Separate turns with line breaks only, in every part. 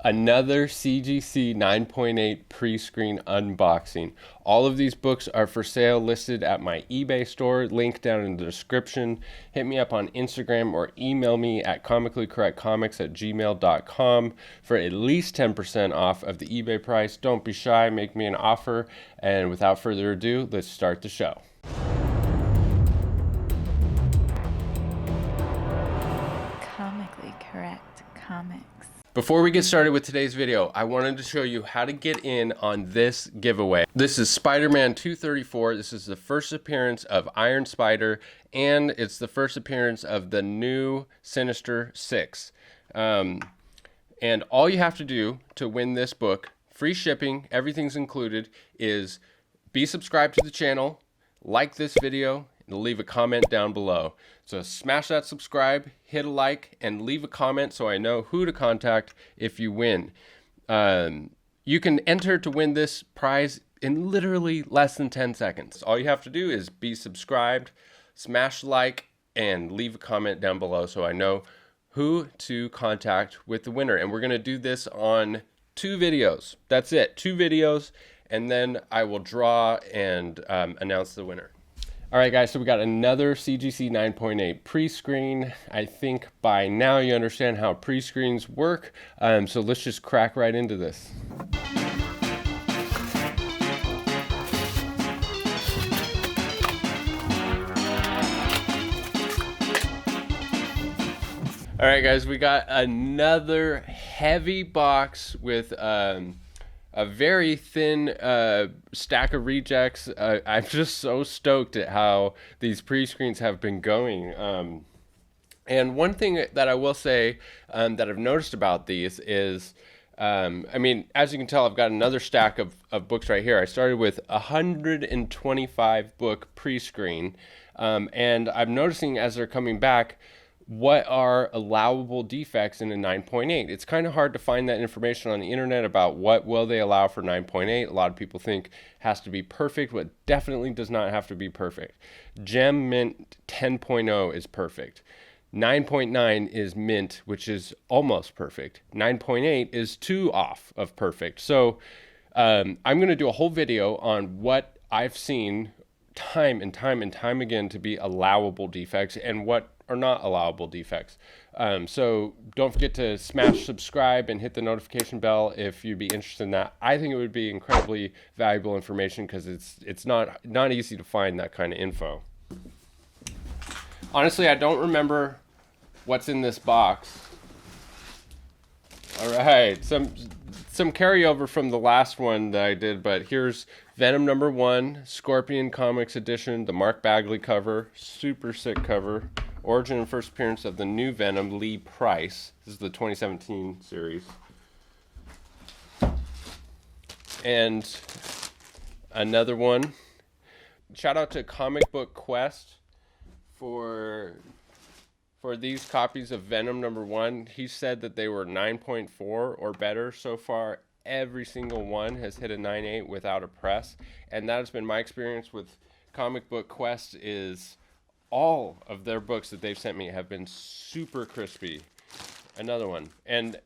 Another CGC 9.8 pre-screen unboxing. All of these books are for sale, listed at my eBay store, link down in the description. Hit me up on Instagram or email me at comicallycorrectcomics@gmail.com for at least 10% off of the eBay price. Don't be shy, make me an offer. And without further ado, let's start the show.
Comically correct comics.
Before we get started with today's video, I wanted to show you how to get in on this giveaway. This is Spider-Man 234. This is the first appearance of Iron Spider, and it's the first appearance of the new Sinister Six. And all you have to do to win this book, free shipping, everything's included, is be subscribed to the channel, like this video, and leave a comment down below. So smash that subscribe, hit a like, and leave a comment so I know who to contact if you win. You can enter to win this prize in literally less than 10 seconds. All you have to do is be subscribed, smash like, and leave a comment down below so I know who to contact with the winner. And we're going to do this on 2 videos. That's it, 2 videos, and then I will draw and announce the winner. All right, guys, so we got another CGC 9.8 pre-screen. I think by now you understand how pre-screens work, so let's just crack right into this. All right, guys, we got another heavy box with a very thin stack of rejects. I'm just so stoked at how these pre-screens have been going. And one thing that I will say that I've noticed about these is, I mean, as you can tell, I've got another stack of books right here. I started with 125 book pre-screen, and I'm noticing as they're coming back, what are allowable defects in a 9.8. It's kind of hard to find that information on the internet about what will they allow for 9.8. A lot of people think has to be perfect, but definitely does not have to be perfect. Gem Mint 10.0 is perfect. 9.9 is mint, which is almost perfect. 9.8 is 2 off of perfect. So I'm going to do a whole video on what I've seen time and time and time again to be allowable defects and what are not allowable defects. So don't forget to smash subscribe and hit the notification bell if you'd be interested in that. I think it would be incredibly valuable information because it's not easy to find that kind of info. Honestly, I don't remember what's in this box. All right, some carryover from the last one that I did, but here's Venom #1, Scorpion Comics edition, the Mark Bagley cover, super sick cover. Origin and first appearance of the new Venom, Lee Price. This is the 2017 series. And another one. Shout out to Comic Book Quest for these copies of Venom #1. He said that they were 9.4 or better so far. Every single one has hit a 9.8 without a press. And that has been my experience with Comic Book Quest is all of their books that they've sent me have been super crispy. Another one. And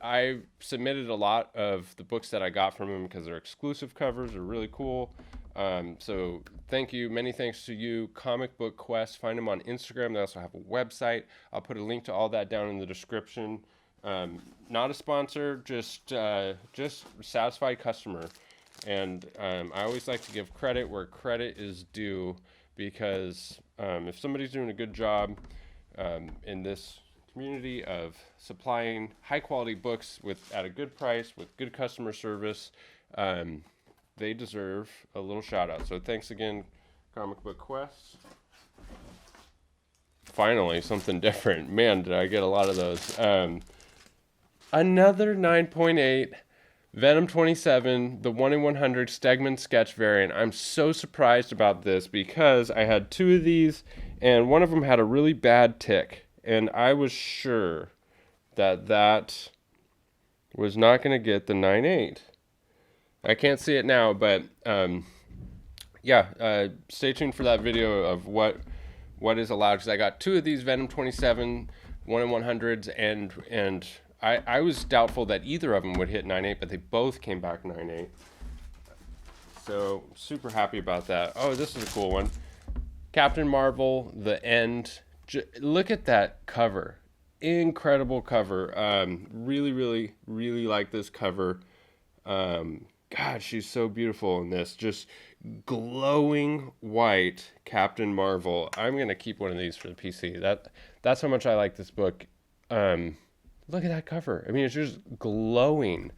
I submitted a lot of the books that I got from them because they're exclusive covers. They're really cool. So thank you. Many thanks to you, Comic Book Quest. Find them on Instagram. They also have a website. I'll put a link to all that down in the description. Not a sponsor, just satisfied customer. And I always like to give credit where credit is due, because if somebody's doing a good job in this community of supplying high quality books at a good price with good customer service, they deserve a little shout out. So thanks again, Comic Book Quest. Finally, something different. Man, did I get a lot of those. Another 9.8 Venom 27, the 1 in 100 Stegman sketch variant. I'm so surprised about this because I had 2 of these and one of them had a really bad tick, and I was sure that was not going to get the 9.8. I can't see it now, but yeah, stay tuned for that video of what is allowed, because I got 2 of these Venom 27 1 in 100s, and I was doubtful that either of them would hit 9.8, but they both came back 9.8. So super happy about that. Oh, this is a cool one. Captain Marvel, The End. Look at that cover. Incredible cover. Really like this cover. God, she's so beautiful in this. Just glowing white Captain Marvel. I'm gonna keep one of these for the PC. That's how much I like this book. Look at that cover. I mean, it's just glowing.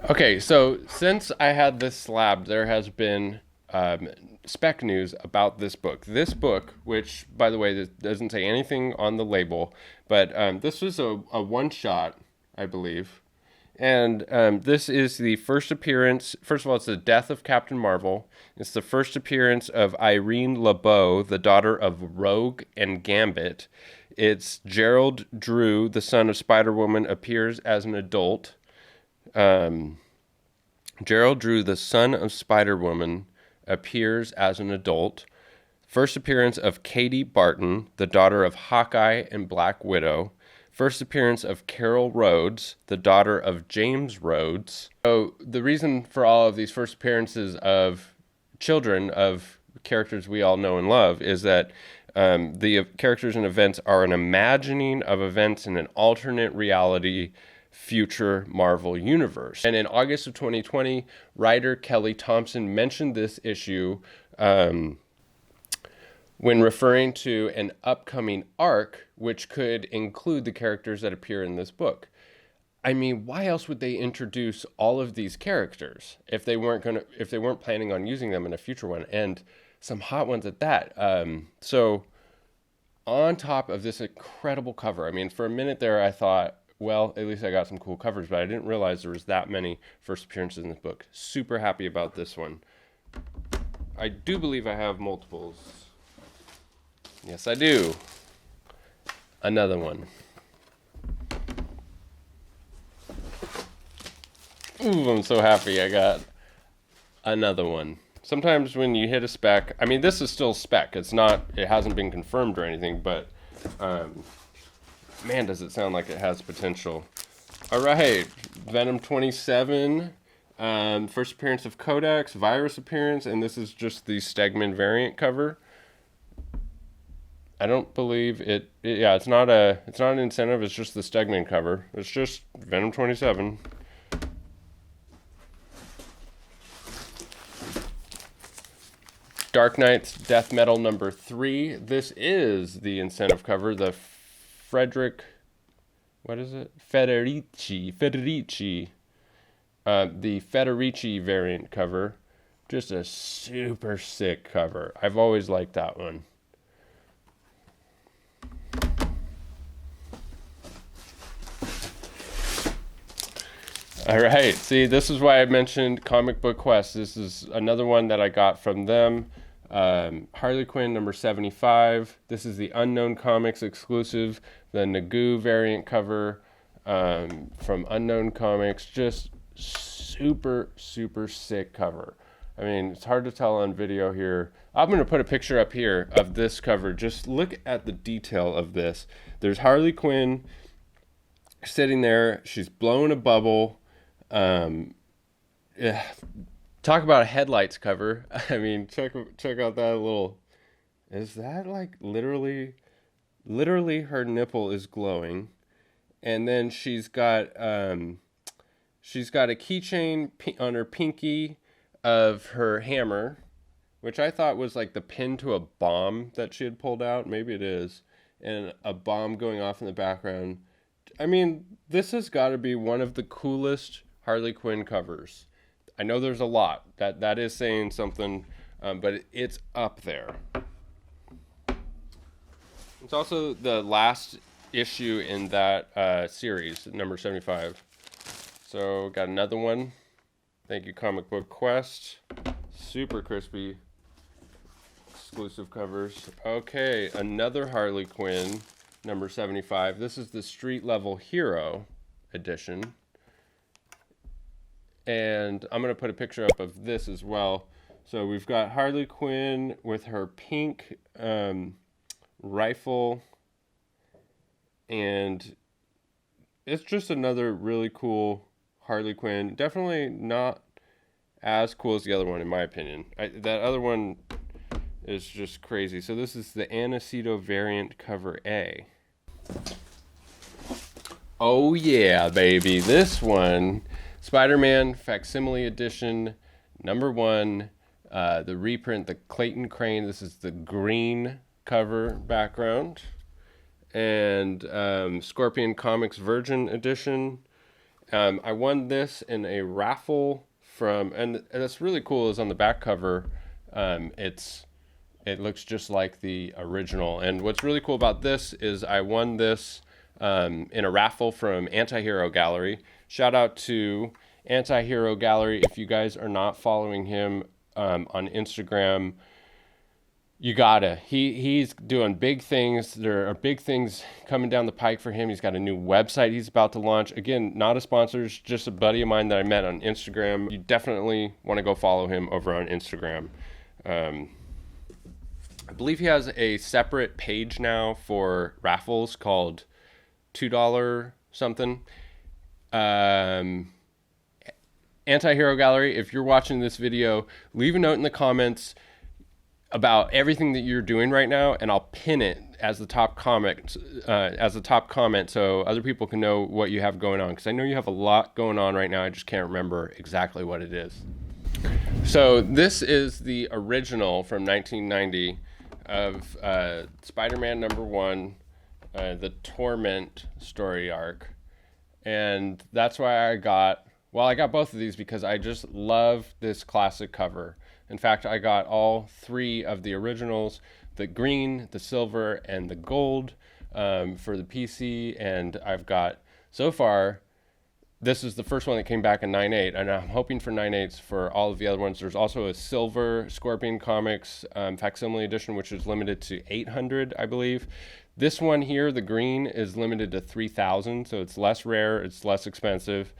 Okay, so since I had this Slabbed, there has been spec news about this book. This book, which, by the way, this doesn't say anything on the label, but this was a one-shot, I believe. And this is the first appearance. First of all, it's the death of Captain Marvel. It's the first appearance of Irene LeBeau, the daughter of Rogue and Gambit. It's Gerald Drew, the son of Spider-Woman, appears as an adult. Gerald Drew, the son of Spider-Woman, appears as an adult. First appearance of Katie Barton, the daughter of Hawkeye and Black Widow. First appearance of Carol Rhodes, the daughter of James Rhodes. So the reason for all of these first appearances of children of characters we all know and love is that the characters and events are an imagining of events in an alternate reality future Marvel universe. And in August of 2020, writer Kelly Thompson mentioned this issue when referring to an upcoming arc, which could include the characters that appear in this book. I mean, why else would they introduce all of these characters if they weren't planning on using them in a future one, and some hot ones at that? So on top of this incredible cover, I mean, for a minute there, I thought, well, at least I got some cool covers, but I didn't realize there was that many first appearances in this book. Super happy about this one. I do believe I have multiples. Yes, I do. Another one. Ooh, I'm so happy I got another one. Sometimes when you hit a spec, I mean, this is still spec. It hasn't been confirmed or anything, but man, does it sound like it has potential. All right, Venom 27, first appearance of Codex, virus appearance, and this is just the Stegman variant cover. I don't believe it. Yeah, it's not an incentive. It's just the Stegman cover. It's just Venom 27. Dark Knight's Death Metal number 3. This is the incentive cover. The Federici. The Federici variant cover. Just a super sick cover. I've always liked that one. All right, see, this is why I mentioned Comic Book Quest. This is another one that I got from them. Harley Quinn number 75. This is the Unknown Comics exclusive, the Nagu variant cover from Unknown Comics. Just super sick cover. I mean, it's hard to tell on video here. I'm going to put a picture up here of this cover. Just look at the detail of this. There's Harley Quinn sitting there. She's blowing a bubble. Yeah. Talk about a headlights cover. I mean, check out that little. Is that like literally her nipple is glowing, and then she's got a keychain on her pinky of her hammer, which I thought was like the pin to a bomb that she had pulled out. Maybe it is, and a bomb going off in the background. I mean, this has got to be one of the coolest Harley Quinn covers. I know there's a lot. That is saying something, but it's up there. It's also the last issue in that series, number 75. So got another one. Thank you, Comic Book Quest. Super crispy exclusive covers. Okay, another Harley Quinn, number 75. This is the Street Level Hero edition. And I'm going to put a picture up of this as well. So we've got Harley Quinn with her pink rifle and it's just another really cool Harley Quinn. Definitely not as cool as the other one, in my opinion. That other one is just crazy. So this is the Aniceto variant cover A. Oh yeah, baby. This one, Spider-Man Facsimile Edition, #1. The reprint, the Clayton Crane. This is the green cover background. And Scorpion Comics Virgin Edition. I won this in a raffle from, and that's really cool, is on the back cover, it looks just like the original. And what's really cool about this is I won this in a raffle from Anti-Hero Gallery. Shout out to Anti-Hero Gallery. If you guys are not following him on Instagram, you gotta. He's doing big things. There are big things coming down the pike for him. He's got a new website he's about to launch. Again, not a sponsor, it's just a buddy of mine that I met on Instagram. You definitely want to go follow him over on Instagram. I believe he has a separate page now for raffles called $2 something. Anti-Hero Gallery, if you're watching this video, leave a note in the comments about everything that you're doing right now, and I'll pin it as the top comment, so other people can know what you have going on, because I know you have a lot going on right now. I just can't remember exactly what it is. So this is the original from 1990 of Spider-Man #1, the Torment story arc, and that's why I got both of these, because I just love this classic cover. In fact, I got all 3 of the originals, the green, the silver, and the gold for the PC. And I've got, so far, this is the first one that came back in 9.8, and I'm hoping for 9.8s for all of the other ones. There's also a silver Scorpion Comics Facsimile Edition, which is limited to 800, I believe. This one here, the green, is limited to 3,000, so it's less rare, it's less expensive.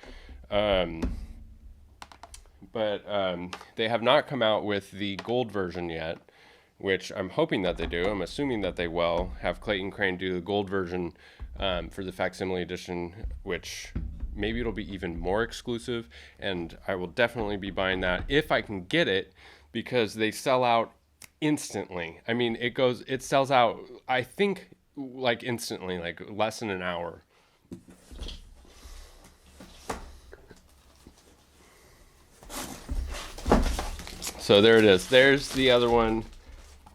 But they have not come out with the gold version yet, which I'm hoping that they do. I'm assuming that they will have Clayton Crane do the gold version for the Facsimile Edition, which maybe it'll be even more exclusive, and I will definitely be buying that if I can get it, because they sell out instantly. I mean, it sells out, I think, like instantly, like less than an hour. So there it is. There's the other one,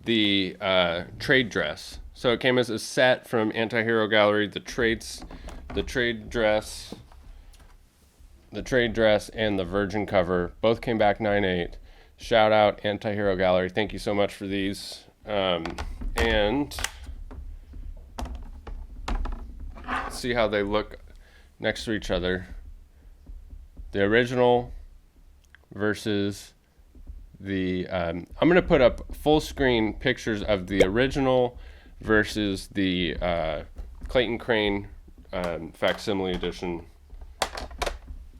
the trade dress. So it came as a set from Anti-Hero Gallery, the trade dress, and the virgin cover. Both came back 9.8. Shout out Anti-Hero Gallery. Thank you so much for these. And see how they look next to each other. The original versus the I'm going to put up full screen pictures of the original versus the Clayton Crane Facsimile Edition.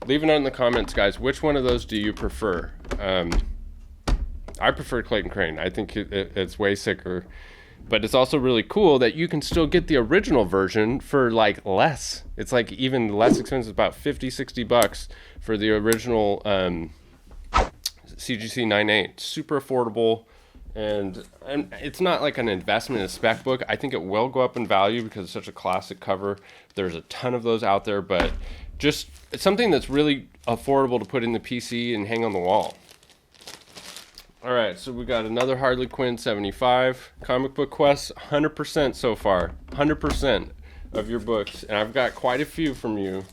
Leave a note in the comments, guys. Which one of those do you prefer? I prefer Clayton Crane. I think it's way sicker, but it's also really cool that you can still get the original version for like less. It's like even less expensive, about $50-$60 for the original CGC 9.8. Super affordable, and it's not like an investment in a spec book. I think it will go up in value because it's such a classic cover. There's a ton of those out there, but just it's something that's really affordable to put in the PC and hang on the wall. All right, so we got another Harley Quinn 75. Comic Book Quest, 100% so far. 100% of your books, and I've got quite a few from you,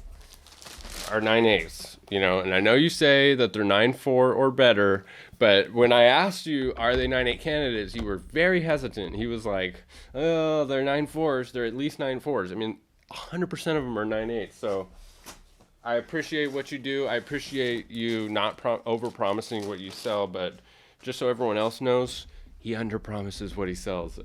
are 9.8s. You know, and I know you say that they're 9.4 or better, but when I asked you, are they 9.8 candidates, you were very hesitant. He was like, oh, they're 9.4s. They're at least 9.4s. I mean, 100% of them are 9.8. So I appreciate what you do. I appreciate you not over-promising what you sell, but just so everyone else knows, he under-promises what he sells.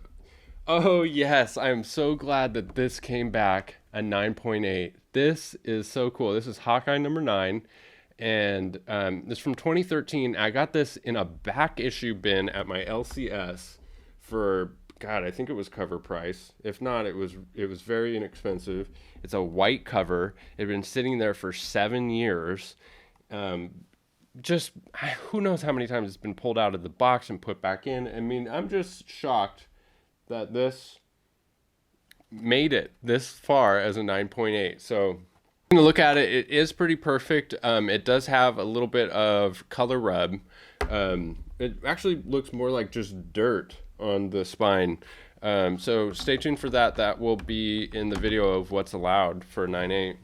Oh, yes. I'm so glad that this came back a 9.8. This is so cool. This is Hawkeye #9, and this is from 2013. I got this in a back issue bin at my LCS for God, I think it was cover price. If not, it was very inexpensive. It's a white cover. It had been sitting there for 7 years. Just who knows how many times it's been pulled out of the box and put back in. I mean, I'm just shocked that this made it this far as a 9.8. So to look at it, it is pretty perfect. It does have a little bit of color rub. It actually looks more like just dirt on the spine. So stay tuned for that. That will be in the video of what's allowed for 9.8.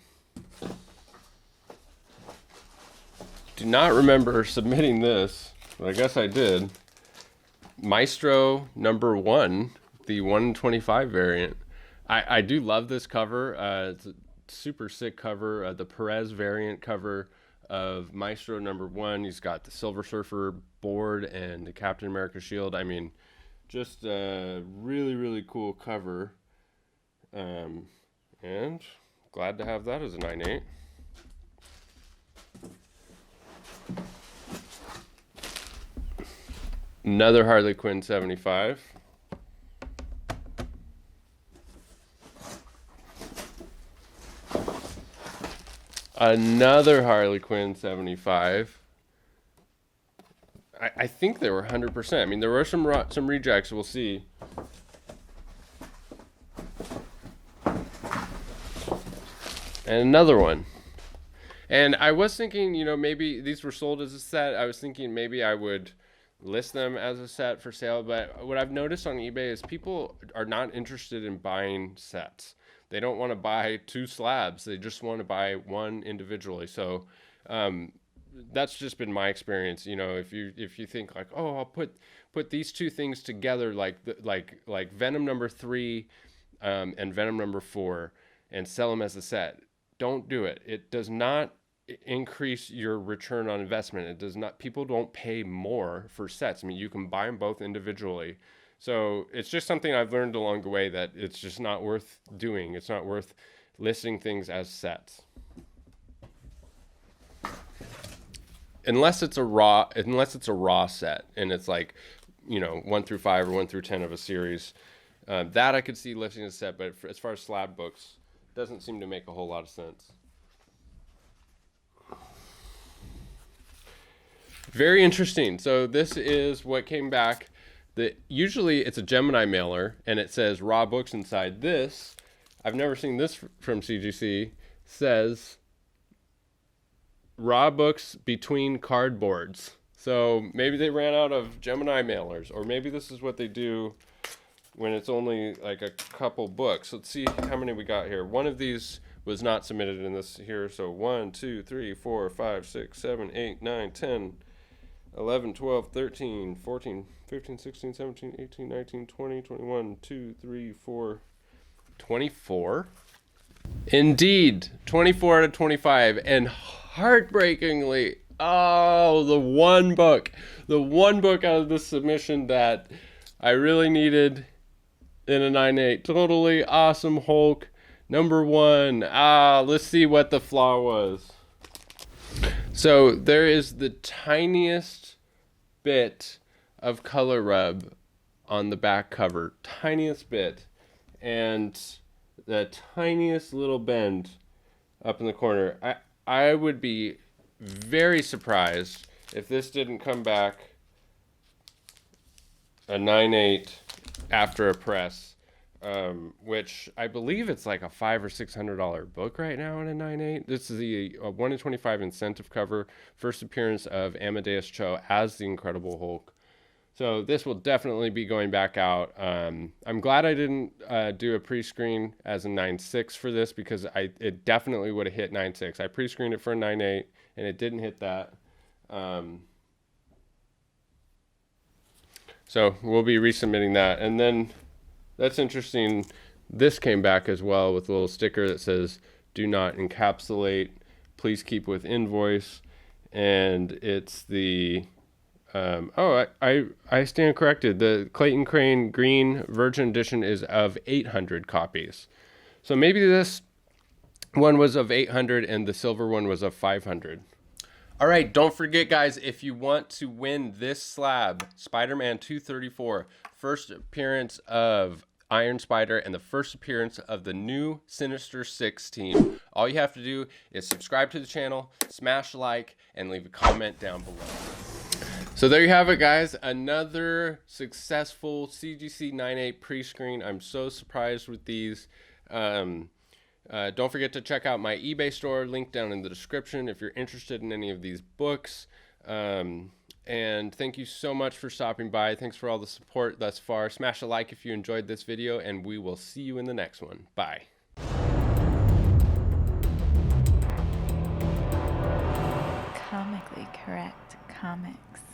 Do not remember submitting this, but I guess I did. Maestro number 1, the 125 variant. I do love this cover. It's a super sick cover. The Perez variant cover of Maestro number 1. He's got the Silver Surfer board and the Captain America shield. I mean, just a really, really cool cover. And glad to have that as a 9.8. Another Harley Quinn 75. Another Harley Quinn 75. I think they were 100%. I mean, there were some rejects. We'll see. And another one. And I was thinking, you know, maybe these were sold as a set. I was thinking maybe I would list them as a set for sale. But what I've noticed on eBay is people are not interested in buying sets. They don't want to buy 2 slabs. They just want to buy one individually. So that's just been my experience. You know, if you think like, oh, I'll put these 2 things together, like Venom number 3 and Venom number 4, and sell them as a set. Don't do it. It does not increase your return on investment. It does not. People don't pay more for sets. I mean, you can buy them both individually. So it's just something I've learned along the way, that it's just not worth doing. It's not worth listing things as sets. Unless it's a raw set and it's like, you know, 1 through 5 or 1 through 10 of a series, that I could see listing as a set. But as far as slab books, it doesn't seem to make a whole lot of sense. Very interesting. So this is what came back. Usually it's a Gemini mailer and it says raw books inside. This, I've never seen this from CGC, says raw books between cardboards. So maybe they ran out of Gemini mailers, or maybe this is what they do when it's only like a couple books. Let's see how many we got here. One of these was not submitted in this here. So 1, 2, 3, 4, 5, 6, 7, 8, 9, 10, 11, 12, 13, 14, 15, 16, 17, 18, 19, 20, 21, 2, 3, 4, 24. Indeed, 24 out of 25. And heartbreakingly, oh, the one book out of this submission that I really needed in a 9.8. Totally awesome Hulk number 1. Let's see what the flaw was. So there is the tiniest bit of color rub on the back cover, tiniest bit, and the tiniest little bend up in the corner. I would be very surprised if this didn't come back a 9.8 after a press, which I believe it's like a $500 or $600 book right now in a 9.8. This is the 1 in 25 incentive cover, first appearance of Amadeus Cho as the Incredible Hulk. So this will definitely be going back out. I'm glad I didn't do a pre-screen as a 9.6 for this, because it definitely would have hit 9.6. I pre-screened it for a 9.8 and it didn't hit that. So we'll be resubmitting that. And then that's interesting. This came back as well with a little sticker that says, "Do not encapsulate. Please keep with invoice." And it's the I stand corrected. The Clayton Crane Green Virgin Edition is of 800 copies. So maybe this one was of 800 and the silver one was of 500. All right, don't forget, guys, if you want to win this slab, Spider-Man 234, first appearance of Iron Spider and the first appearance of the new Sinister Six team. All you have to do is subscribe to the channel, smash like, and leave a comment down below. So there you have it, guys. Another successful CGC 9.8 pre-screen. I'm so surprised with these. Don't forget to check out my eBay store, link down in the description if you're interested in any of these books. And thank you so much for stopping by. Thanks for all the support thus far. Smash a like if you enjoyed this video, and we will see you in the next one. Bye.
Comically correct comic.